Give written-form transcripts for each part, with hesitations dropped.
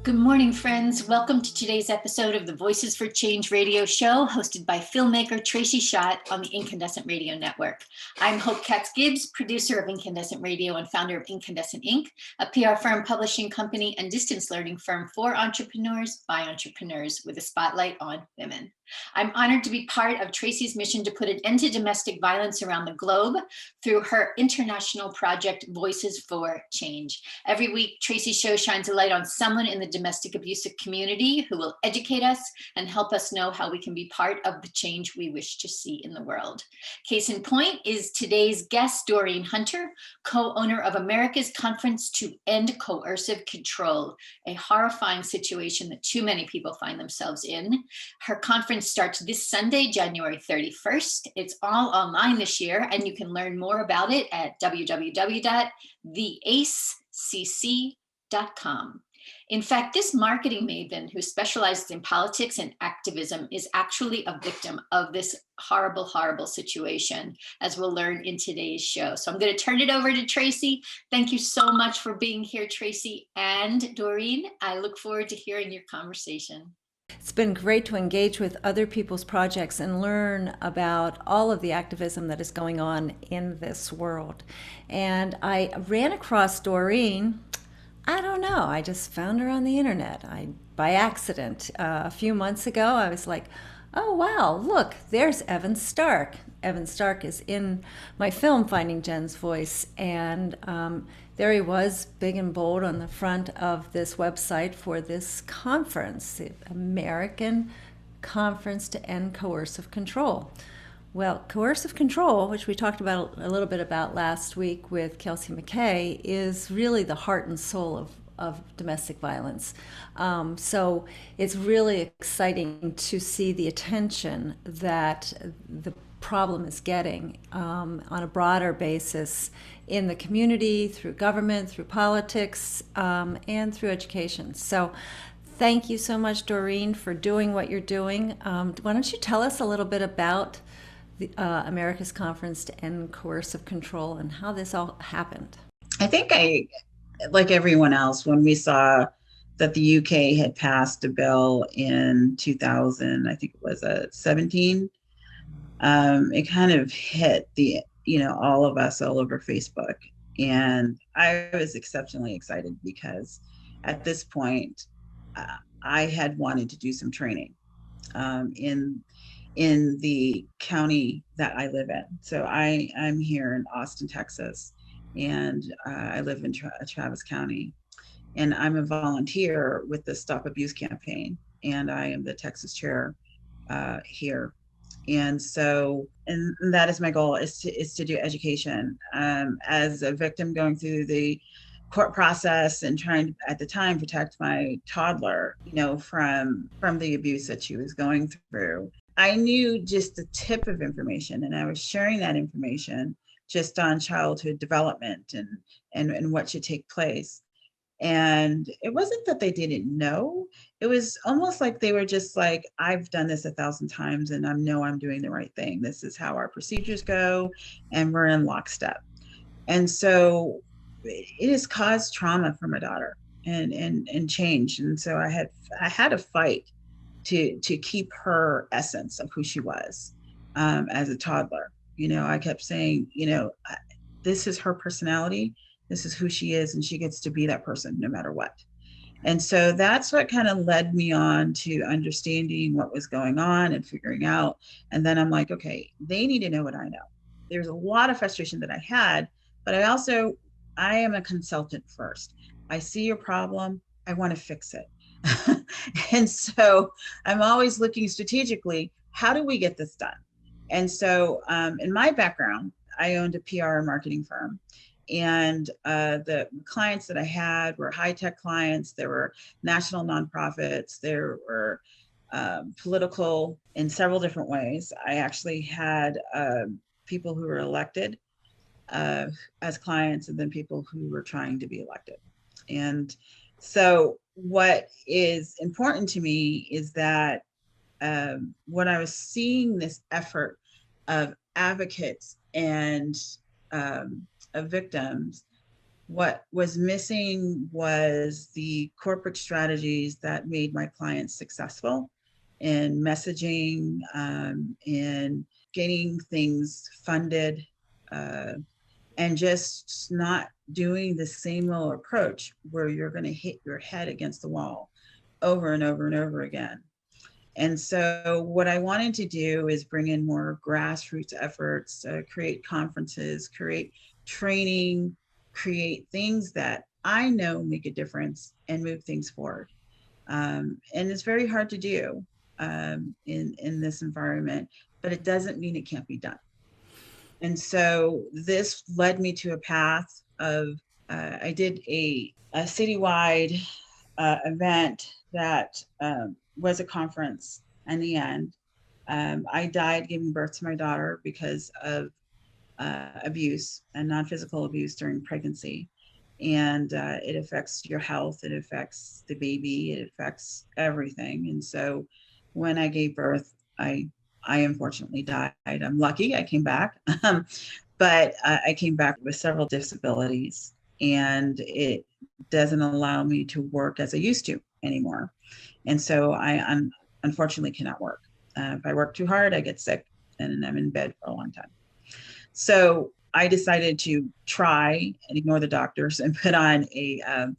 Good morning, friends. Welcome to today's episode of the Voices for Change radio show, hosted by filmmaker Tracy Schott on the Inkandescent Radio Network. I'm Hope Katz Gibbs, producer of Inkandescent Radio and founder of Inkandescent Inc., a PR firm, publishing company, and distance learning firm for entrepreneurs by entrepreneurs with a spotlight on women. I'm honored to be part of Tracy's mission to put an end to domestic violence around the globe through her international project, Voices for Change. Every week, Tracy's show shines a light on someone in the domestic abusive community who will educate us and help us know how we can be part of the change we wish to see in the world. Case in point is today's guest, Doreen Hunter, co-owner of America's Conference to End Coercive Control, a horrifying situation that too many people find themselves in. Her conference starts this Sunday, January 31st. It's all online this year, and you can learn more about it at www.theacecc.com. In fact, this marketing maven who specializes in politics and activism is actually a victim of this horrible, horrible situation, as we'll learn in today's show. So I'm going to turn it over to Tracy. Thank you so much for being here, Tracy and Doreen. I look forward to hearing your conversation. It's been great to engage with other people's projects and learn about all of the activism that is going on in this world. And I ran across Doreen. I don't know. I just found her on the internet. By accident. A few months ago, I was like, oh, wow, look, there's Evan Stark. Evan Stark is in my film, Finding Jen's Voice. And there he was, big and bold on the front of this website for this conference, the American Conference to End Coercive Control. Well, coercive control, which we talked about a little bit about last week with Kelsey McKay, is really the heart and soul of domestic violence. So it's really exciting to see the attention that the problem is getting on a broader basis in the community, through government, through politics, and through education. So thank you so much, Doreen, for doing what you're doing. Why don't you tell us a little bit about the America's Conference to End Coercive Control and how this all happened? I think like everyone else, when we saw that the UK had passed a bill in 2000, I think it was 17, it kind of hit all of us all over Facebook. And I was exceptionally excited because at this point, I had wanted to do some training in the county that I live in. So I'm here in Austin, Texas, and I live in Travis County. And I'm a volunteer with the Stop Abuse campaign, and I am the Texas chair here. And so, and that is my goal, is to do education as a victim going through the court process and trying to, at the time, protect my toddler, from the abuse that she was going through. I knew just the tip of information, and I was sharing that information just on childhood development and what should take place. And it wasn't that they didn't know. It was almost like they were just like, I've done this 1,000 times and I know I'm doing the right thing. This is how our procedures go, and we're in lockstep. And so it has caused trauma for my daughter and change. And so I had a fight to keep her essence of who she was as a toddler. I kept saying, this is her personality. This is who she is, and she gets to be that person no matter what. And so that's what kind of led me on to understanding what was going on and figuring out. And then I'm like, okay, they need to know what I know. There's a lot of frustration that I had, but I am a consultant first. I see your problem. I want to fix it. And so I'm always looking strategically, how do we get this done? And so in my background, I owned a PR and marketing firm. And the clients that I had were high-tech clients. There were national nonprofits. There were political in several different ways. I actually had people who were elected as clients, and then people who were trying to be elected. And so what is important to me is that when I was seeing this effort of advocates and of victims What was missing was the corporate strategies that made my clients successful in messaging, in getting things funded, uh, and just not doing the same old approach where you're going to hit your head against the wall over and over and over again. And so what I wanted to do is bring in more grassroots efforts, create conferences, create training, create things that I know make a difference and move things forward. And it's very hard to do in this environment, but it doesn't mean it can't be done. And so this led me to a path of, I did a citywide event that was a conference in the end. I died giving birth to my daughter because of abuse and non-physical abuse during pregnancy. And it affects your health, it affects the baby, it affects everything. And so when I gave birth, I unfortunately died. I'm lucky I came back, but I came back with several disabilities, and it doesn't allow me to work as I used to anymore. And so I unfortunately cannot work. If I work too hard, I get sick and I'm in bed for a long time. So I decided to try and ignore the doctors and put on a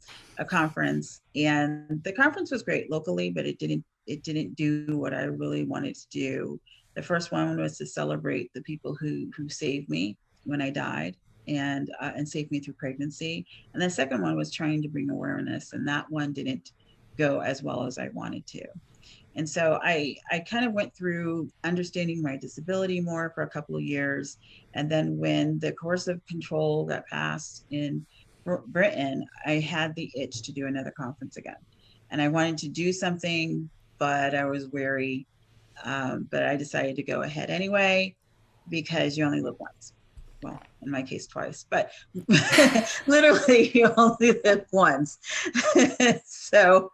conference. And the conference was great locally, but it didn't do what I really wanted to do. The first one was to celebrate the people who saved me when I died and saved me through pregnancy. And the second one was trying to bring awareness, and that one didn't go as well as I wanted to. And so I kind of went through understanding my disability more for a couple of years. And then when the coercive control got passed in Britain, I had the itch to do another conference again. And I wanted to do something, but I was wary. But I decided to go ahead anyway, because you only live once. Well, in my case, twice, but literally you only live once. So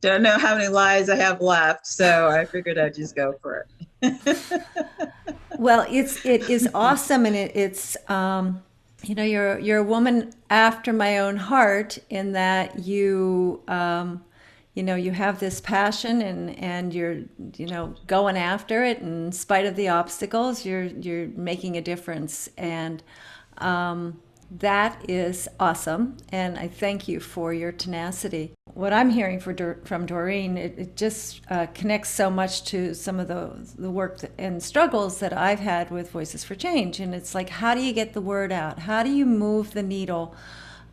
don't know how many lives I have left. So I figured I'd just go for it. Well, it is awesome, and it's you know, you're a woman after my own heart in that you know, you have this passion and you're, you know, going after it in spite of the obstacles. You're making a difference, and that is awesome. And I thank you for your tenacity. What I'm hearing from Doreen, it just connects so much to some of the work and struggles that I've had with Voices for Change. And it's like, how do you get the word out? How do you move the needle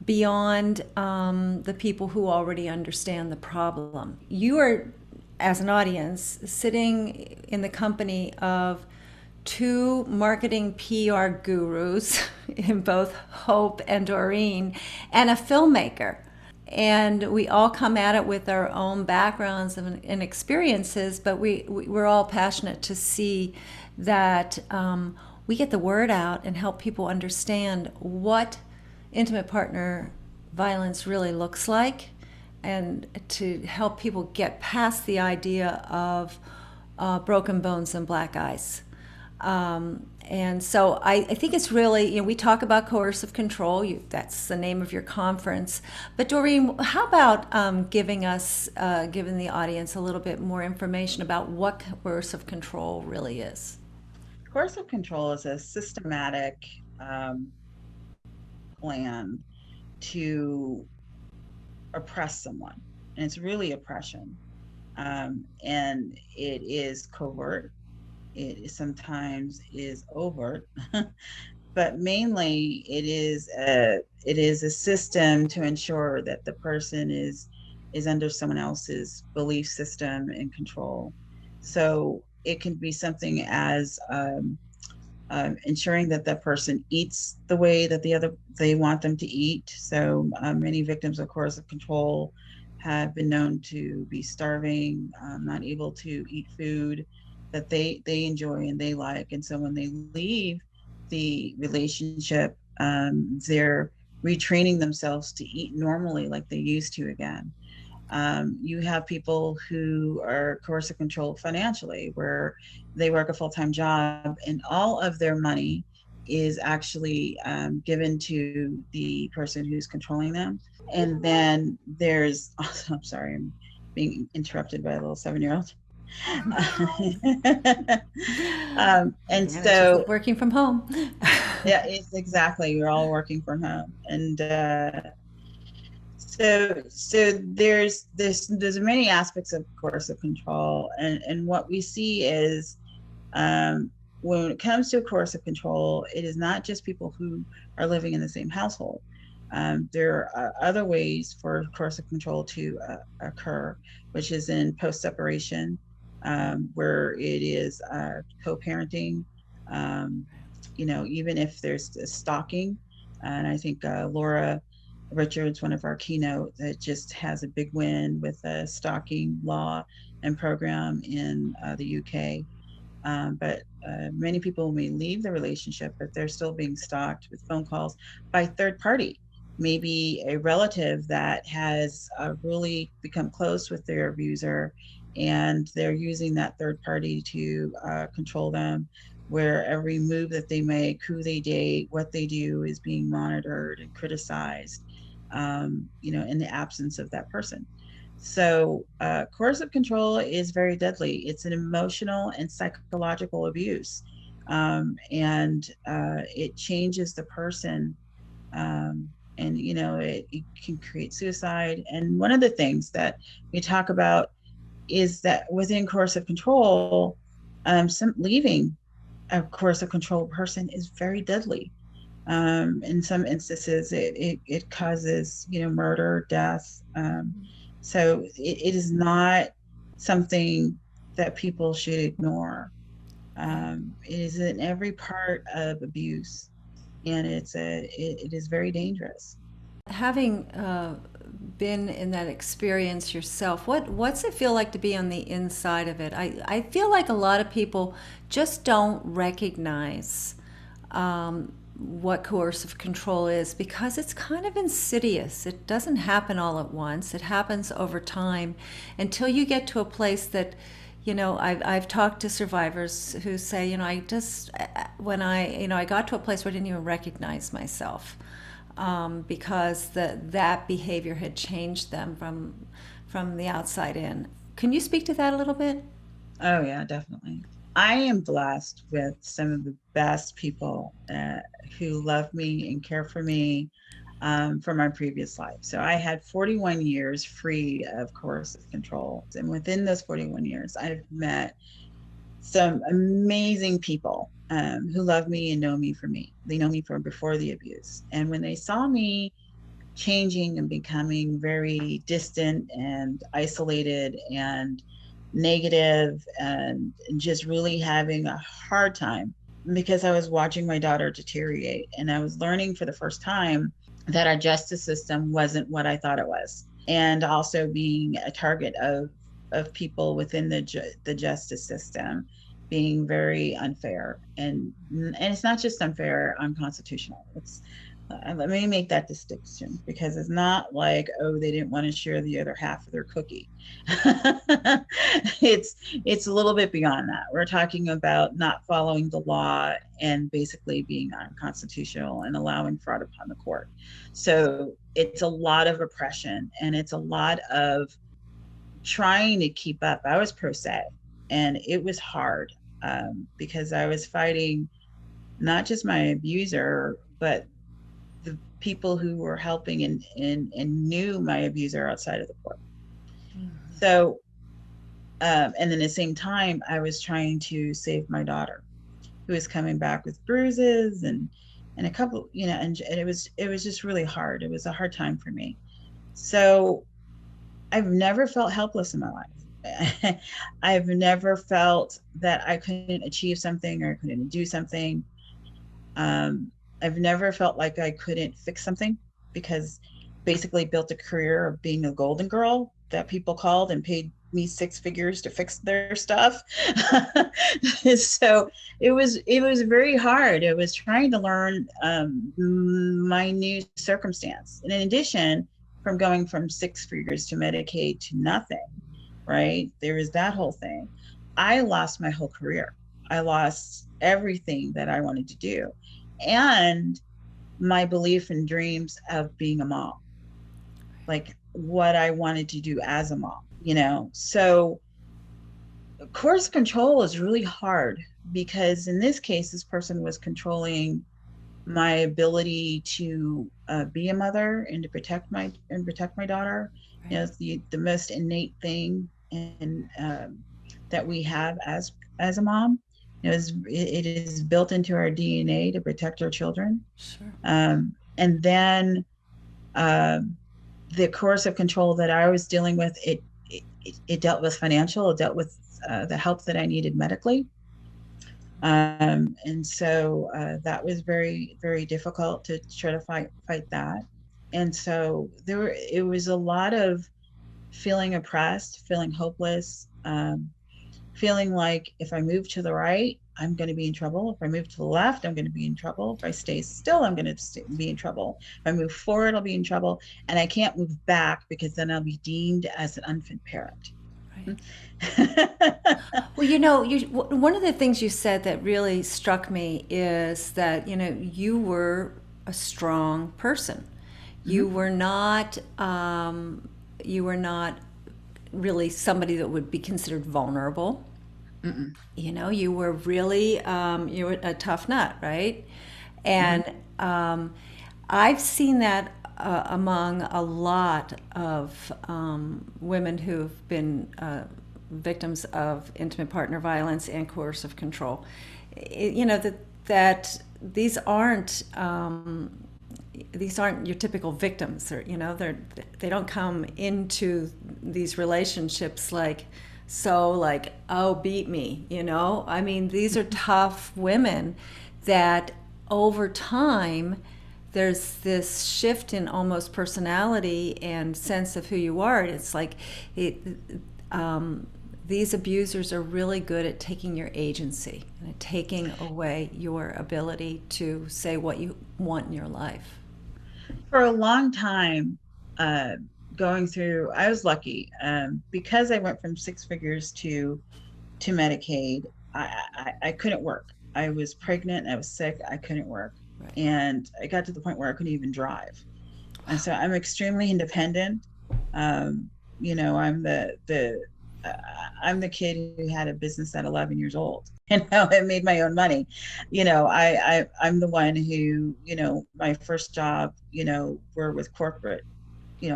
beyond the people who already understand the problem? You are, as an audience, sitting in the company of two marketing PR gurus in both Hope and Doreen, and a filmmaker. And we all come at it with our own backgrounds and experiences, but we're all passionate to see that we get the word out and help people understand what intimate partner violence really looks like, and to help people get past the idea of broken bones and black eyes. And so I think it's really, you know, we talk about coercive control, that's the name of your conference. But Doreen, how about giving the audience a little bit more information about what coercive control really is? Coercive control is a systematic plan to oppress someone, and it's really oppression. And it is covert. It sometimes is overt, but mainly it is a system to ensure that the person is under someone else's belief system and control. So it can be something as ensuring that that person eats the way that they want them to eat. So many victims of coercive control have been known to be starving, not able to eat food that they enjoy and they like. And so when they leave the relationship, they're retraining themselves to eat normally like they used to again. You have people who are coercive controlled financially, where they work a full-time job and all of their money is actually given to the person who's controlling them. And then there's also, I'm sorry, I'm being interrupted by a little 7-year-old. And Advantages so, of working from home. yeah, it's exactly, we're all working from home. And so there's many aspects of coercive control. And what we see is, when it comes to coercive control, it is not just people who are living in the same household. There are other ways for coercive control to occur, which is in post-separation, where it is co-parenting, even if there's stalking. And I think Laura Richards, one of our keynote, that just has a big win with a stalking law and program in the UK. But many people may leave the relationship, but they're still being stalked with phone calls by third party, maybe a relative that has really become close with their abuser, and they're using that third party to control them, where every move that they make, who they date, what they do is being monitored and criticized, in the absence of that person. So coercive control is very deadly. It's an emotional and psychological abuse. And it changes the person. And, it can create suicide. And one of the things that we talk about is that within coercive control, some leaving a coercive control person is very deadly. In some instances, it causes, murder, death. So it is not something that people should ignore. It is in every part of abuse, and it is very dangerous. Having been in that experience yourself, what's it feel like to be on the inside of it? I feel like a lot of people just don't recognize what coercive control is, because it's kind of insidious. It doesn't happen all at once. It happens over time until you get to a place that, I've talked to survivors who say, I just, when I got to a place where I didn't even recognize myself, because that behavior had changed them from the outside in. Can you speak to that a little bit? Oh yeah, definitely. I am blessed with some of the best people who love me and care for me from my previous life. So I had 41 years free of coercive control. And within those 41 years, I've met some amazing people who love me and know me for me. They know me from before the abuse. And when they saw me changing and becoming very distant and isolated and negative and just really having a hard time, because I was watching my daughter deteriorate, and I was learning for the first time that our justice system wasn't what I thought it was, and also being a target of people within the justice system being very unfair, and it's not just unfair, unconstitutional. It's let me make that distinction, because it's not like, oh, they didn't want to share the other half of their cookie. It's a little bit beyond that. We're talking about not following the law and basically being unconstitutional and allowing fraud upon the court. So it's a lot of oppression, and it's a lot of trying to keep up. I was pro se, and it was hard because I was fighting not just my abuser, but the people who were helping and knew my abuser outside of the court. Mm-hmm. So, and then at the same time, I was trying to save my daughter, who was coming back with bruises and a couple, and it was just really hard. It was a hard time for me. So I've never felt helpless in my life. I've never felt that I couldn't achieve something or I couldn't do something. I've never felt like I couldn't fix something, because basically built a career of being a golden girl that people called and paid me 6 figures to fix their stuff. So it was very hard. It was trying to learn my new circumstance. And in addition, from going from 6 figures to Medicaid to nothing, right? There was that whole thing. I lost my whole career. I lost everything that I wanted to do. and my belief and dreams of being a mom, like what I wanted to do as a mom, So coercive control is really hard because in this case, this person was controlling my ability to be a mother and to protect my daughter. Right. It's the most innate thing and that we have as a mom. It is built into our DNA to protect our children. Sure. And then the coercive control that I was dealing with, it dealt with financial, it dealt with the help that I needed medically. And so that was very, very difficult to try to fight that. And so it was a lot of feeling oppressed, feeling hopeless, feeling like if I move to the right, I'm going to be in trouble. If I move to the left, I'm going to be in trouble. If I stay still, I'm going to be in trouble. If I move forward, I'll be in trouble. And I can't move back because then I'll be deemed as an unfit parent. Right. Well, one of the things you said that really struck me is that, you were a strong person. You Mhm. you were not really somebody that would be considered vulnerable. Mm-mm. You were really, you were a tough nut, right? And Mhm. I've seen that among a lot of women who've been victims of intimate partner violence and coercive control. That these aren't your typical victims. Or, they don't come into these relationships like, oh, beat me. I mean, these are tough women that over time there's this shift in almost personality and sense of who you are. It's like these abusers are really good at taking your agency and at taking away your ability to say what you want in your life. For a long time, uh, going through, I was lucky because I went from six figures to Medicaid. I couldn't work. I was pregnant. I was sick. I couldn't work, Right. and I got to the point where I couldn't even drive. And so I'm extremely independent. I'm uh, I'm the kid who had a business at 11 years old. I made my own money. I'm the one who, my first job, were with corporate,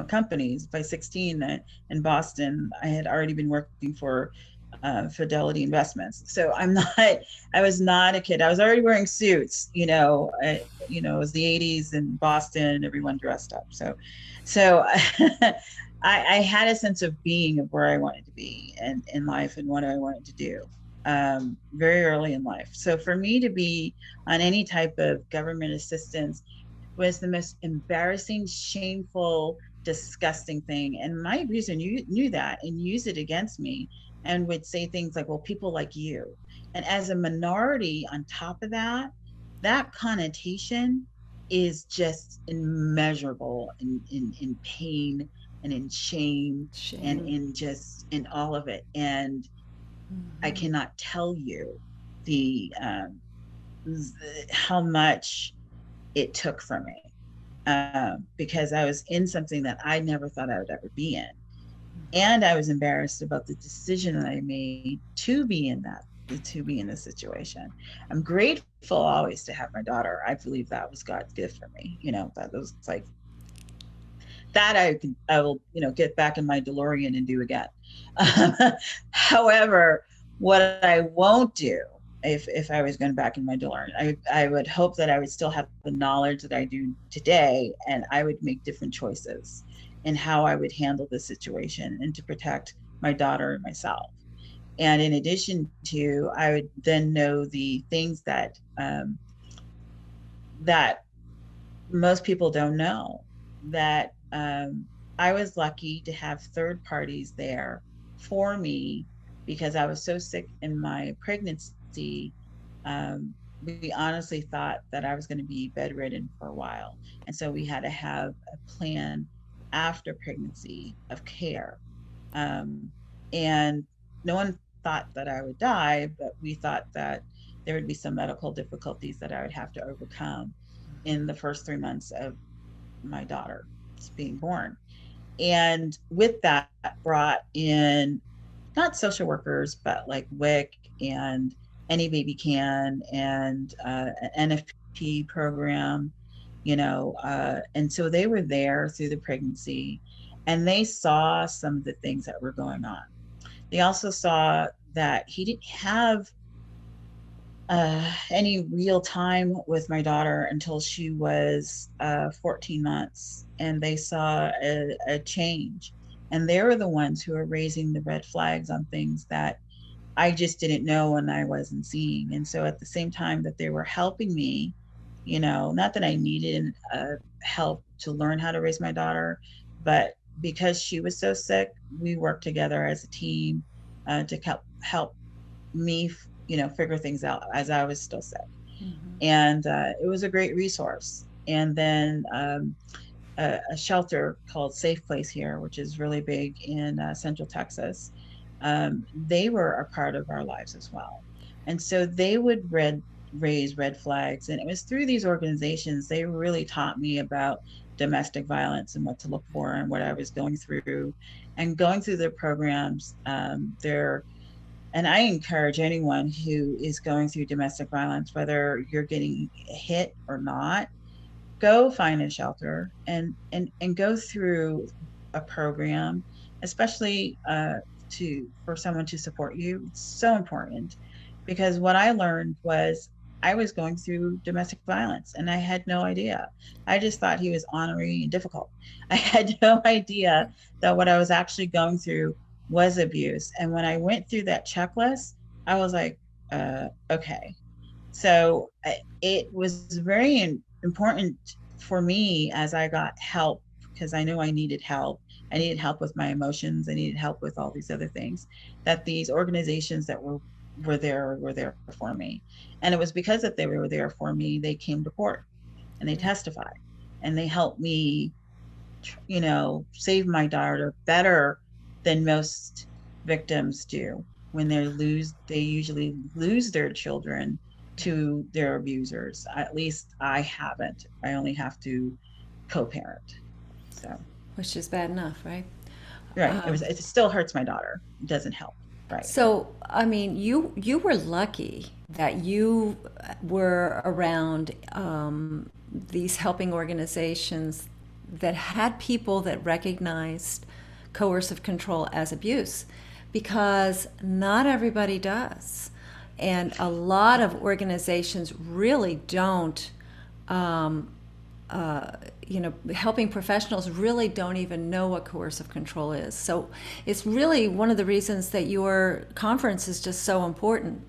companies. By 16 in Boston, I had already been working for Fidelity Investments. So I was not a kid. I was already wearing suits, it was the 80s in Boston, everyone dressed up. So I had a sense of being of where I wanted to be and in life and what I wanted to do very early in life. So for me to be on any type of government assistance was the most embarrassing, shameful, disgusting thing. And my abuser knew that and used it against me and would say things like, well, people like you. And as a minority, on top of that, that connotation is just immeasurable in pain and in shame and Shame. in all of it. And I Mm-hmm. cannot tell you the how much it took from me because I was in something that I never thought I would ever be in. And I was embarrassed about the decision that I made to be in this situation. I'm grateful always to have my daughter. I believe that was God's gift for me. That was like that I will, get back in my DeLorean and do again. However, what I won't do if I was going back in my DeLorean, I would hope that I would still have the knowledge that I do today, and I would make different choices in how I would handle the situation and to protect my daughter and myself. And in addition to, I would then know the things that most people don't know, that I was lucky to have third parties there for me because I was so sick in my pregnancy. We honestly thought that I was going to be bedridden for a while. And so we had to have a plan after pregnancy of care. Um, and no one thought that I would die, but we thought that there would be some medical difficulties that I would have to overcome in the first 3 months of my daughter being born. And with that brought in not social workers, but like WIC and Any Baby Can and an NFP program, and so they were there through the pregnancy, and they saw some of the things that were going on. They also saw that he didn't have any real time with my daughter until she was 14 months, and they saw a change. And they were the ones who were raising the red flags on things that I just didn't know and I wasn't seeing. And so at the same time that they were helping me, not that I needed help to learn how to raise my daughter, but because she was so sick, we worked together as a team to help me, figure things out as I was still sick. Mm-hmm. And it was a great resource. And then a shelter called Safe Place here, which is really big in Central Texas, they were a part of our lives as well. And so they would raise red flags. And it was through these organizations, they really taught me about domestic violence and what to look for and what I was going through. And going through their programs, and I encourage anyone who is going through domestic violence, whether you're getting hit or not, go find a shelter and go through a program, especially for someone to support you. It's so important, because what I learned was I was going through domestic violence and I had no idea. I just thought he was ornery and difficult. I had no idea that what I was actually going through was abuse. And when I went through that checklist, I was like, okay. So it was very important for me as I got help, because I knew I needed help. I needed help with my emotions. I needed help with all these other things, that these organizations that were there for me. And it was because that they were there for me, they came to court and they testified and they helped me, save my daughter better than most victims do. When they usually lose their children to their abusers. At least I haven't. I only have to co-parent. So, which is bad enough, right? Right. It still hurts my daughter. It doesn't help. Right. So, I mean, you were lucky that you were around these helping organizations that had people that recognized coercive control as abuse, because not everybody does. And a lot of organizations really don't, helping professionals really don't even know what coercive control is. So it's really one of the reasons that your conference is just so important.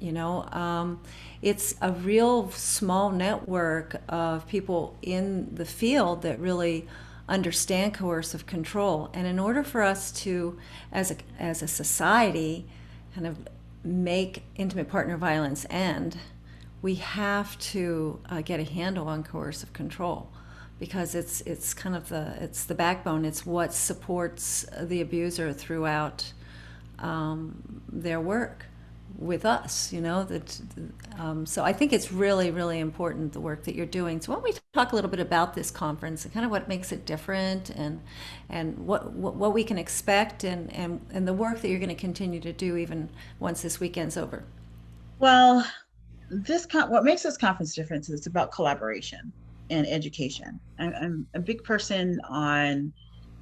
It's a real small network of people in the field that really understand coercive control. And in order for us to, as a society, kind of make intimate partner violence end, we have to get a handle on coercive control, because it's kind of the backbone. It's what supports the abuser throughout their work with us. So I think it's really, really important, the work that you're doing. So why don't we talk a little bit about this conference and kind of what makes it different, and what we can expect, and the work that you're going to continue to do even once this weekend's over. Well, what makes this conference different is it's about collaboration and education. I'm a big person on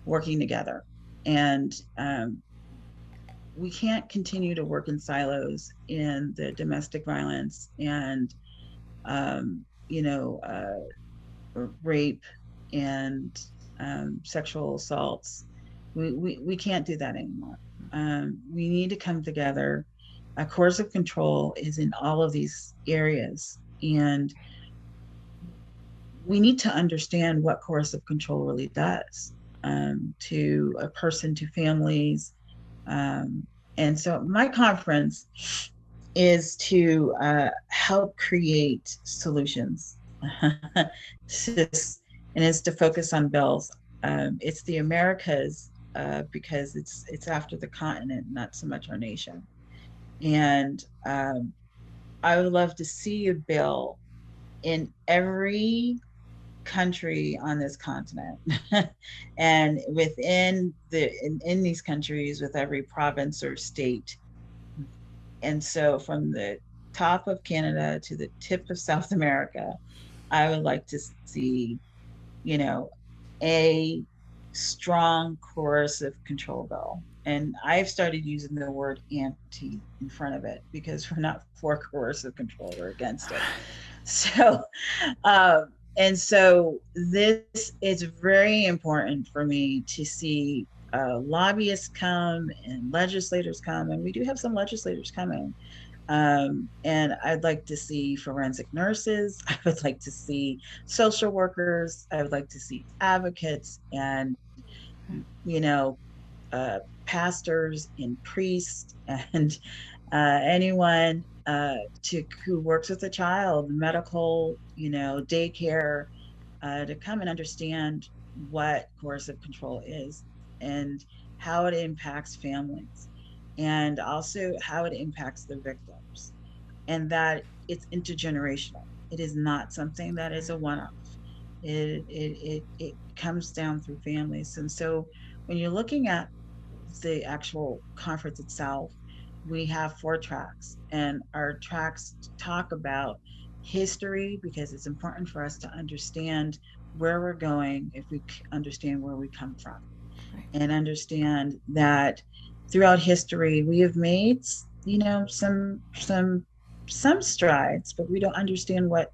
working together, and we can't continue to work in silos in the domestic violence and rape and sexual assaults. We can't do that anymore. We need to come together. Coercive control is in all of these areas, and we need to understand what coercive control really does to a person, to families. And so my conference is to help create solutions. And it's to focus on bills. It's the Americas, because it's after the continent, not so much our nation. And I would love to see a bill in every country on this continent and within in these countries with every province or state. And so from the top of Canada to the tip of South America, I would like to see, you know, a strong coercive control bill. And I've started using the word anti in front of it because we're not for coercive control, we're against it. So, and so this is very important for me to see lobbyists come and legislators come, and we do have some legislators coming. And I'd like to see forensic nurses. I would like to see social workers. I would like to see advocates and, you know, pastors and priests and anyone who works with a child, medical, daycare, to come and understand what coercive control is and how it impacts families, and also how it impacts the victims, and that it's intergenerational. It is not something that is a one-off. It comes down through families. And so when you're looking at the actual conference itself, we have 4 tracks, and our tracks talk about history because it's important for us to understand where we're going if we understand where we come from, and understand that throughout history we have made, some strides, but we don't understand what's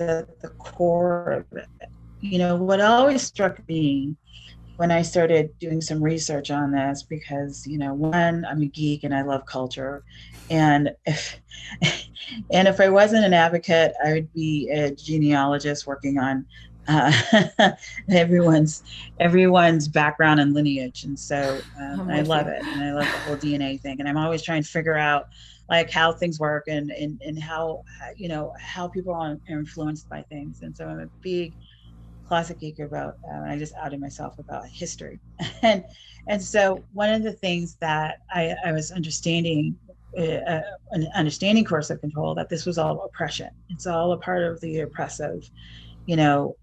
at the core of it. What always struck me when I started doing some research on this, because, one, I'm a geek and I love culture. And if I wasn't an advocate, I would be a genealogist working on everyone's background and lineage. And so I love it. And I love the whole DNA thing. And I'm always trying to figure out like how things work and how, how people are influenced by things. And so I'm a big classic geek about, I just outed myself about history. and so one of the things that I was understanding coercive control, that this was all oppression. It's all a part of the oppressive, nature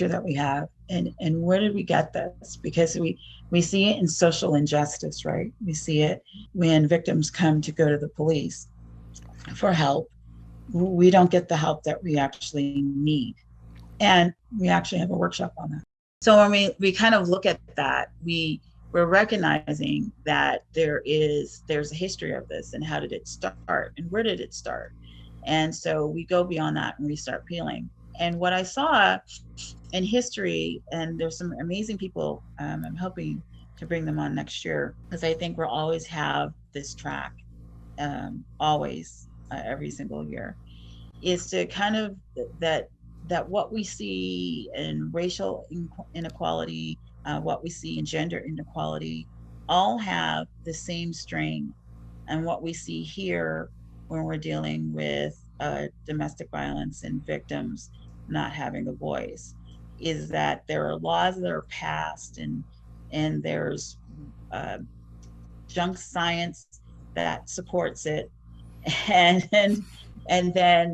that we have. And where did we get this? Because we see it in social injustice, right? We see it when victims come to go to the police for help. We don't get the help that we actually need. And we actually have a workshop on that. So when we kind of look at that, we're recognizing that there's a history of this, and how did it start and where did it start? And so we go beyond that and we start peeling. And what I saw in history, and there's some amazing people, I'm hoping to bring them on next year, because I think we'll always have this track, every single year, is to kind of that what we see in racial inequality, what we see in gender inequality, all have the same string. And what we see here when we're dealing with domestic violence and victims not having a voice is that there are laws that are passed, and there's junk science that supports it, and then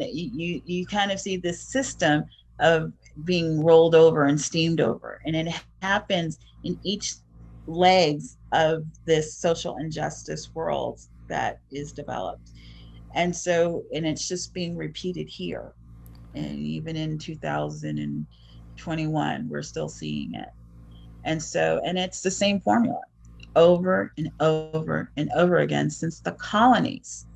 you kind of see this system of being rolled over and steamed over, and it happens in each legs of this social injustice world that is developed. And it's just being repeated here, and even in 2021 we're still seeing it. And it's the same formula over and over and over again since the colonies.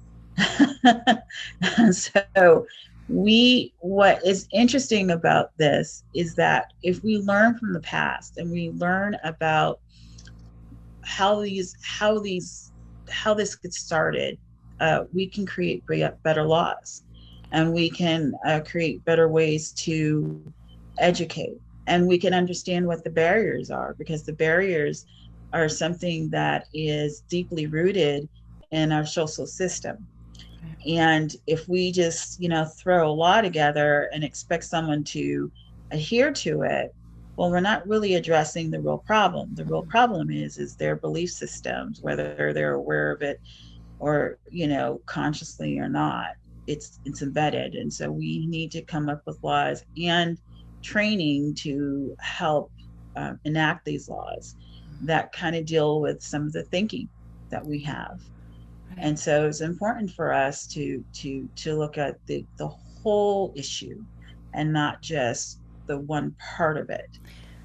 So what is interesting about this is that if we learn from the past and we learn about how this gets started, we can create better laws, and we can create better ways to educate, and we can understand what the barriers are, because the barriers are something that is deeply rooted in our social system. And if we just, throw a law together and expect someone to adhere to it, well, we're not really addressing the real problem. The real problem is their belief systems, whether they're aware of it or, consciously or not, it's embedded. And so we need to come up with laws and training to help enact these laws that kind of deal with some of the thinking that we have. Right. And so it's important for us to look at the whole issue and not just the one part of it.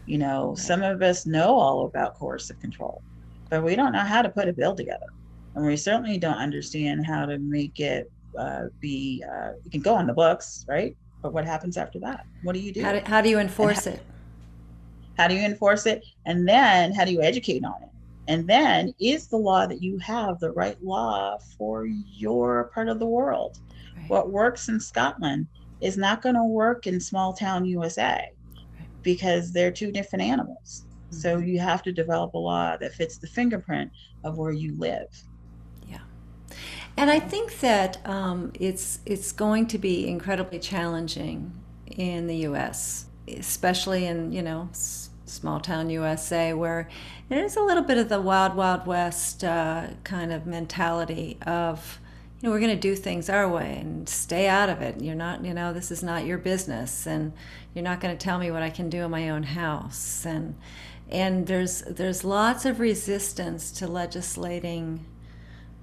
Right. Some of us know all about coercive control, but we don't know how to put a bill together. And we certainly don't understand how to make it it can go on the books, right? But what happens after that? What do you do? How do you enforce it? How do you enforce it? And then how do you educate on it? And then, is the law that you have the right law for your part of the world? Right. What works in Scotland is not going to work in small town USA because they're two different animals. Mm-hmm. So you have to develop a law that fits the fingerprint of where you live. Yeah. And I think that it's going to be incredibly challenging in the U.S., especially in, small town USA, where there's a little bit of the wild, wild west kind of mentality of, we're going to do things our way and stay out of it. You're not, this is not your business, and you're not going to tell me what I can do in my own house. And there's lots of resistance to legislating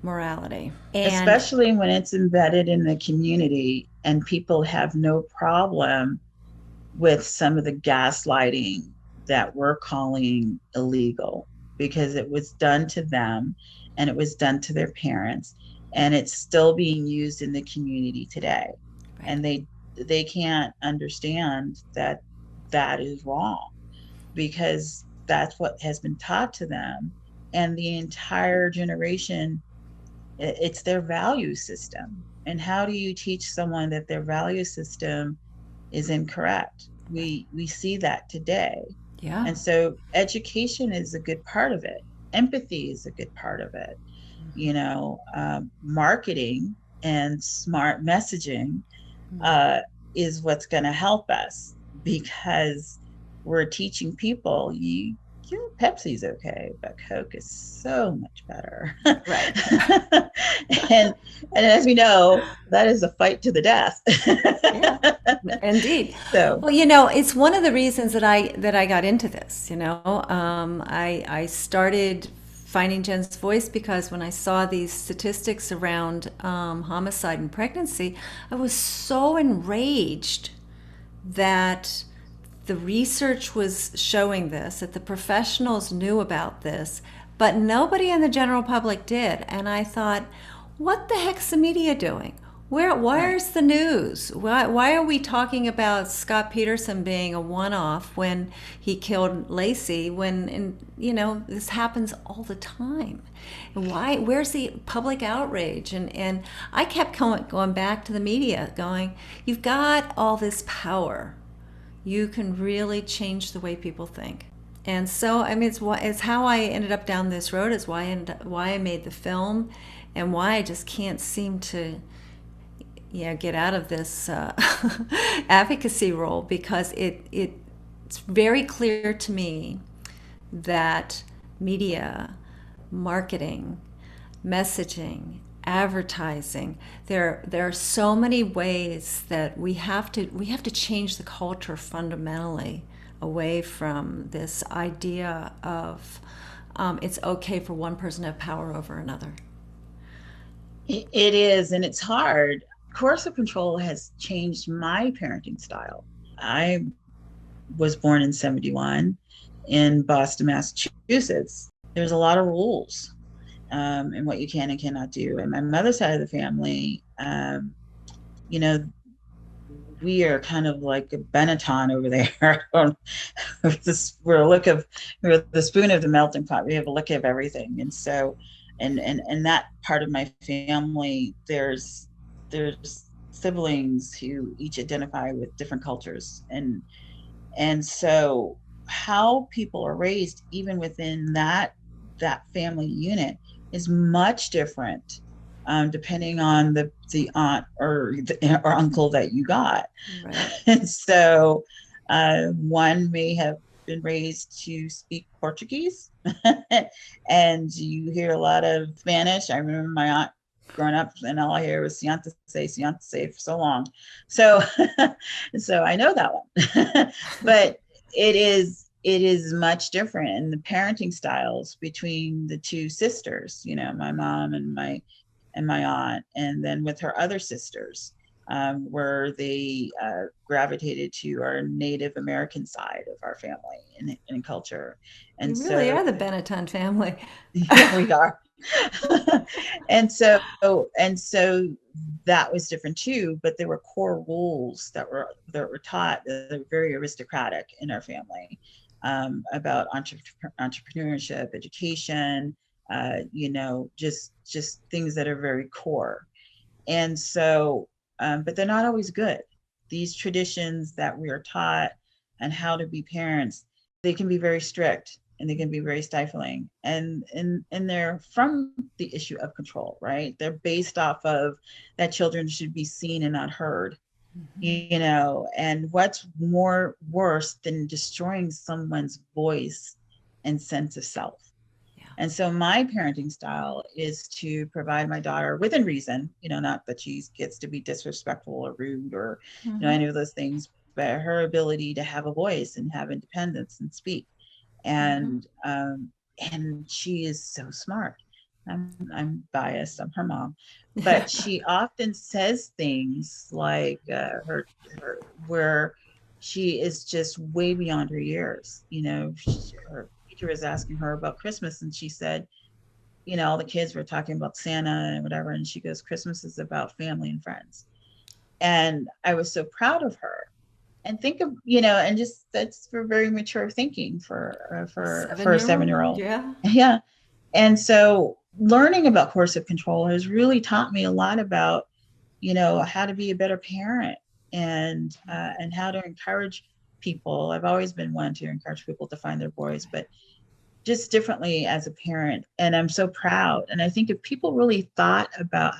morality. And especially when it's embedded in the community and people have no problem with some of the gaslighting that we're calling illegal, because it was done to them and it was done to their parents, and it's still being used in the community today. Right. And they can't understand that is wrong, because that's what has been taught to them, and the entire generation, it's their value system. And how do you teach someone that their value system is incorrect? We see that today. Yeah. And so education is a good part of it. Empathy is a good part of it. Marketing and smart messaging is what's going to help us, because we're teaching people, Pepsi's okay, but Coke is so much better. Right. and as we know, that is a fight to the death. Yeah, indeed. So, well, it's one of the reasons that I got into this. I started finding Jen's voice because when I saw these statistics around homicide and pregnancy, I was so enraged that the research was showing this, that the professionals knew about this, but nobody in the general public did. And I thought, what the heck's the media doing? Where's the news? Why are we talking about Scott Peterson being a one-off when he killed Lacey, when this happens all the time? And where's the public outrage? And I kept going back to the media going, you've got all this power. You can really change the way people think. And so, it's how I ended up down this road, is why I made the film, and why I just can't seem to get out of this advocacy role, because it's very clear to me that media, marketing, messaging, advertising, there are so many ways that we have to change the culture fundamentally away from this idea of it's okay for one person to have power over another. It is, and it's hard. Coercive control has changed my parenting style. I was born in 1971 in Boston, Massachusetts. There's a lot of rules and what you can and cannot do. And my mother's side of the family, we are kind of like a Benetton over there. We're the spoon of the melting pot. We have a look of everything. And so, and that part of my family, there's siblings who each identify with different cultures. And so how people are raised, even within that family unit, is much different depending on the aunt or uncle that you got. Right. And so one may have been raised to speak Portuguese and you hear a lot of Spanish. I remember my aunt growing up, and all I hear was Ciantace for so long. So, so I know that one. But it is much different in the parenting styles between the two sisters, my mom and my aunt, and then with her other sisters, where they gravitated to our Native American side of our family and culture. And You really so are the Benetton family. yeah, we are. and so that was different too, but there were core rules that were taught that are very aristocratic in our family, about entrepreneurship, education, just things that are very core. And so, but they're not always good. These traditions that we are taught and how to be parents, they can be very strict and they can be very stifling. And they're from the issue of control, right? They're based off of that children should be seen and not heard. And what's more worse than destroying someone's voice and sense of self? And so my parenting style is to provide my daughter within reason, not that she gets to be disrespectful or rude or, any of those things, but her ability to have a voice and have independence and speak. And she is so smart. I'm biased. I'm her mom, but she often says things like where she is just way beyond her years. Her teacher was asking her about Christmas, and she said, all the kids were talking about Santa and whatever, and she goes, Christmas is about family and friends. And I was so proud of her. And think of, and just that's for very mature thinking for a 7-year-old. Yeah. And so learning about coercive control has really taught me a lot about, how to be a better parent and how to encourage people. I've always been one to encourage people to find their voice, but just differently as a parent. And I'm so proud. And I think if people really thought about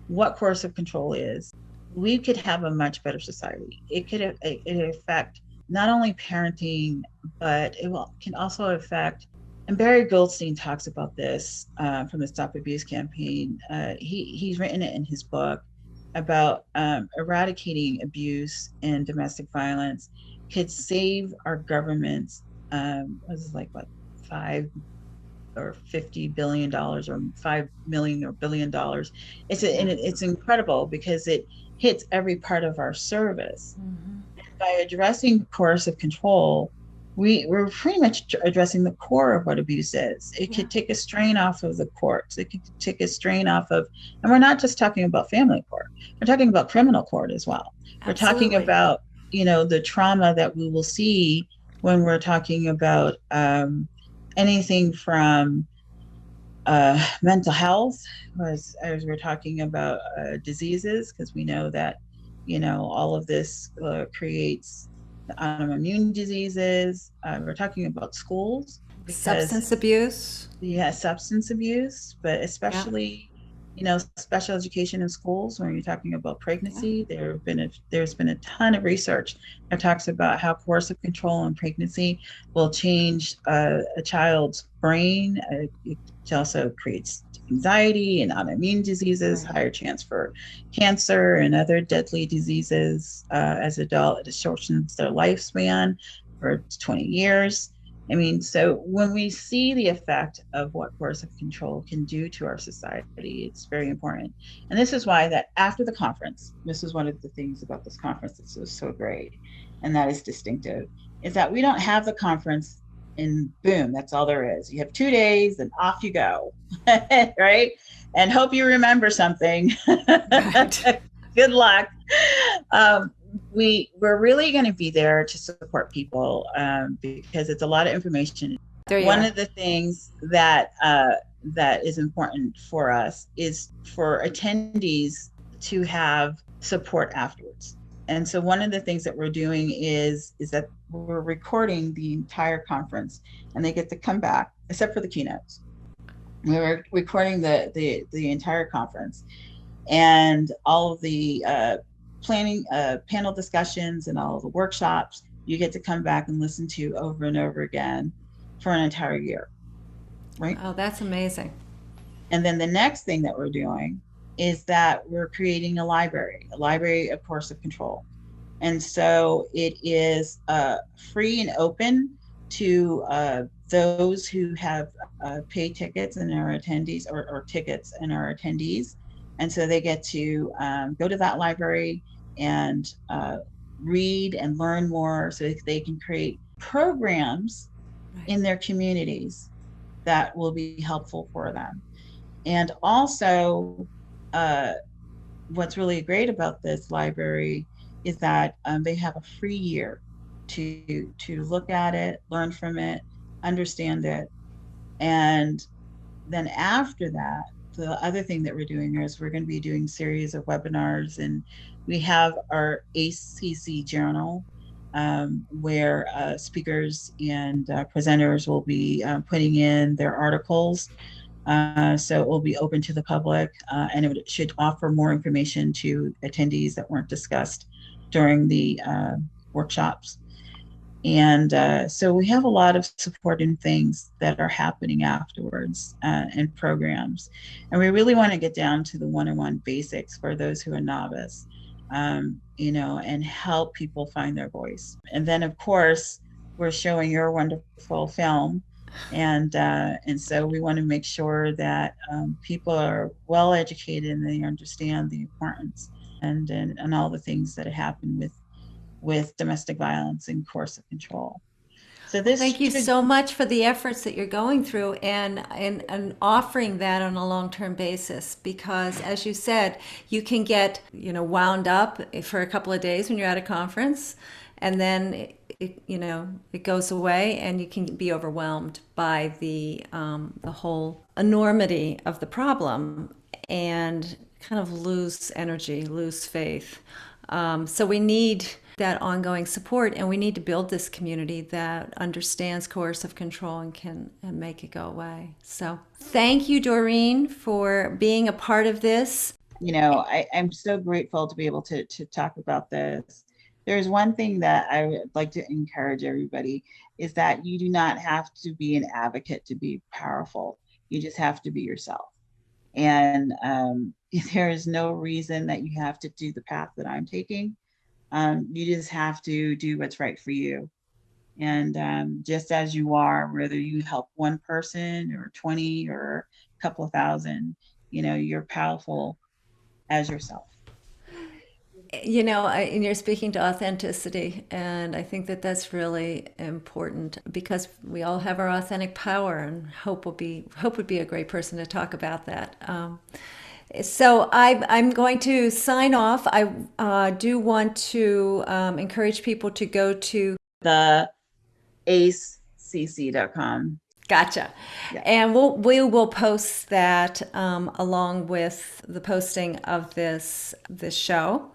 what coercive control is, we could have a much better society. It could affect not only parenting, but can also affect, and Barry Goldstein talks about this from the Stop Abuse campaign. He's written it in his book about eradicating abuse and domestic violence could save our governments, $5 or $50 billion or $5 million or $1 billion. It's incredible because it hits every part of our service. By addressing coercive control, we're pretty much addressing the core of what abuse is. It could take a strain off of the courts. It could take a strain off of, and we're not just talking about family court. We're talking about criminal court as well. Absolutely. We're talking about, the trauma that we will see when we're talking about anything from mental health, as we're talking about diseases, because we know that, all of this creates autoimmune diseases. We're talking about schools. Substance abuse. Yeah, substance abuse, but especially, special education in schools. When you're talking about pregnancy, there's been a ton of research that talks about how coercive control in pregnancy will change a child's brain. It also creates anxiety and autoimmune diseases, higher chance for cancer and other deadly diseases as adult. It shortens their lifespan for 20 years. So when we see the effect of what coercive control can do to our society, it's very important. And this is why that after the conference, this is one of the things about this conference that's so great, and that is distinctive, is that we don't have the conference and boom, that's all there is. You have 2 days and off you go, right? And hope you remember something. Right. Good luck. We're really going to be there to support people because it's a lot of information. One of the things that is important for us is for attendees to have support afterwards. And so one of the things that we're doing is that we're recording the entire conference, and they get to come back, except for the keynotes. We're recording the entire conference and all of the planning, panel discussions and all of the workshops. You get to come back and listen to over and over again for an entire year, right? Oh, that's amazing. And then the next thing that we're doing is that we're creating a library of coercive control. And so it is free and open to those who have paid tickets and are attendees, or tickets and are attendees. And so they get to go to that library and read and learn more so they can create programs in their communities that will be helpful for them. And also, what's really great about this library is that they have a free year to look at it, learn from it, understand it, and then after that, the other thing that we're doing is we're going to be doing series of webinars, and we have our ACC journal where speakers and presenters will be putting in their articles. So it will be open to the public, and it should offer more information to attendees that weren't discussed during the workshops. And so we have a lot of supporting things that are happening afterwards and programs. And we really want to get down to the one-on-one basics for those who are novice, and help people find their voice. And then, of course, we're showing your wonderful film. And so we want to make sure that people are well educated and they understand the importance and all the things that happen with domestic violence and coercive control. So this Thank you so much for the efforts that you're going through and offering that on a long-term basis, because as you said, you can get, wound up for a couple of days when you're at a conference, and then it goes away and you can be overwhelmed by the whole enormity of the problem and kind of lose energy, lose faith. So we need that ongoing support, and we need to build this community that understands coercive control and can make it go away. So thank you, Doreen, for being a part of this. I'm so grateful to be able to talk about this. There's one thing that I would like to encourage everybody is that you do not have to be an advocate to be powerful. You just have to be yourself. And there is no reason that you have to do the path that I'm taking. You just have to do what's right for you. And just as you are, whether you help one person or 20 or a couple of thousand, you're powerful as yourself. And you're speaking to authenticity, and I think that that's really important because we all have our authentic power, and Hope would be a great person to talk about that. So I'm going to sign off. I do want to encourage people to go to the acecc.com. Gotcha. Yeah. And we will post that along with the posting of this show.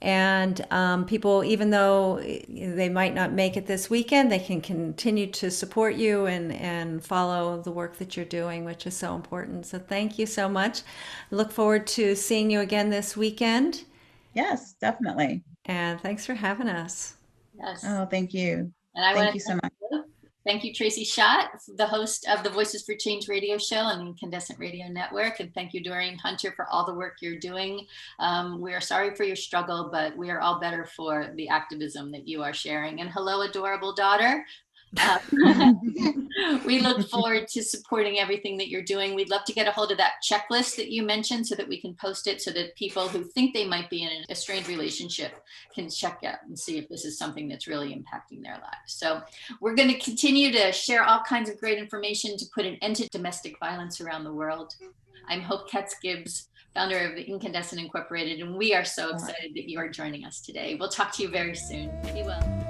And people, even though they might not make it this weekend, they can continue to support you and follow the work that you're doing, which is so important. So thank you so much. Look forward to seeing you again this weekend. Yes, definitely. And thanks for having us. Yes. Oh, thank you. And thank you so much. Thank you, Tracy Schott, the host of the Voices for Change radio show on the Incandescent Radio Network. And thank you, Doreen Hunter, for all the work you're doing. We are sorry for your struggle, but we are all better for the activism that you are sharing. And hello, adorable daughter. We look forward to supporting everything that you're doing. We'd love to get a hold of that checklist that you mentioned so that we can post it so that people who think they might be in a strained relationship can check out and see if this is something that's really impacting their lives. So we're going to continue to share all kinds of great information to put an end to domestic violence around the world. I'm Hope Katz Gibbs, founder of the Inkandescent Incorporated, and we are so excited that you are joining us today. We'll talk to you very soon. Be well.